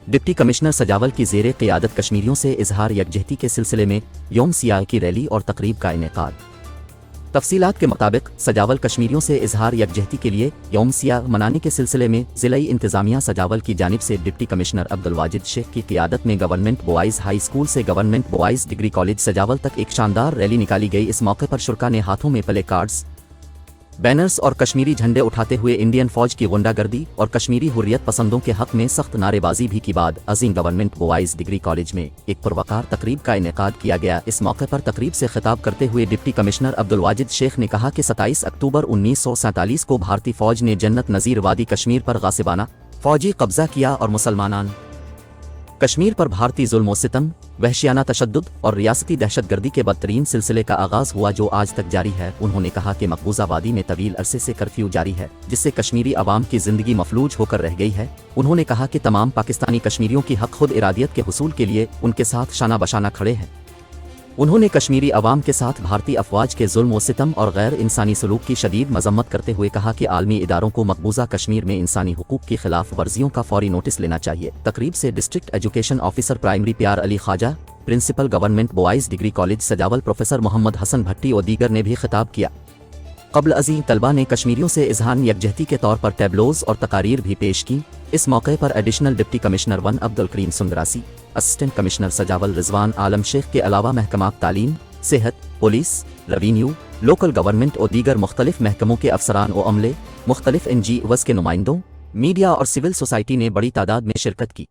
Deputy commissioner सजावल की ज़ेरे क़ियादत कश्मीरियों से इजहार यकजहती के सिलसिले में यौम सियाह की रैली और तकरीब का इनेकाद। तफसीलात के मुताबिक सजावल कश्मीरियों से इजहार यकजहती के लिए यौम सियाह मनाने के सिलसिले में ज़िलाई इंतज़ामिया सजावल की जानिब से डिप्टी कमिश्नर अब्दुल वाजिद शेख की क़ियादत में गवर्नमेंट बॉयज़ हाई स्कूल से गवर्नमेंट बॉयज़ डिग्री कॉलेज सजावल तक एक शानदार रैली निकाली गई। इस मौके पर शुरका ने हाथों में प्ले कार्ड्स, बैनर्स और कश्मीरी झंडे उठाते हुए इंडियन फौज की गुंडागर्दी और कश्मीरी हुर्रियत पसंदों के हक में सख्त नारेबाजी भी की। बाद अजीम गवर्नमेंट बॉयज़ डिग्री कॉलेज में एक पुरवकार तकरीब का इनेकाद किया गया। इस मौके पर तकरीब से खिताब करते हुए डिप्टी कमिश्नर अब्दुल वाजिद शेख ने कहा कि 27 अक्टूबर 1947 को भारतीय फौज ने जन्नत नज़ीर वादी कश्मीर पर गासिबाना फौजी कब्जा किया और मुसलमानान कश्मीर पर भारतीय जुल्म सितम, वहशियाना तशद्दुद और रियासती दहशतगर्दी के बदतरीन सिलसिले का आगाज़ हुआ जो आज तक जारी है। उन्होंने कहा कि मकबूजा वादी में तवील अरसे से कर्फ्यू जारी है जिससे कश्मीरी अवाम की ज़िंदगी मफलूज होकर रह गई है। उन्होंने कहा कि तमाम पाकिस्तानी कश्मीरियों की हक खुद इरादियत के हुसूल के लिए उनके साथ शाना बशाना खड़े हैं। उन्होंने कश्मीरी अवाम के साथ भारतीय अफवाज के जुल्म व सितम और गैर इंसानी सलूक की शदीद मजम्मत करते हुए कहा कि आलमी इदारों को मकबूजा कश्मीर में इंसानी हुकूक की खिलाफ वर्जियों का फौरी नोटिस लेना चाहिए। तकरीब से district education officer primary Pyar Ali Khwaja, principal government boys degree college Sujawal professor Mohammad Hasan Bhatti और दीगर ने भी खिताब किया। कबल अज़ीं तलबा ने कश्मीरियों से इजहार यकजहती के तौर पर टैबलोज़ और तकारीर भी पेश की। इस मौके पर additional deputy commissioner 1 Abdul Karim सुंदरासी, assistant commissioner सजावल रिजवान आलम शेख के अलावा महकमा तालीम, सेहत, पुलिस, रेवेन्यू, लोकल गवर्नमेंट और दीगर मुख्तलिफ महकमों के अफसरान व अमले, मुख्तलिफ NGOs के नुमाइंदों, मीडिया और सिविल सोसाइटी ने बड़ी तादाद में शिरकत की।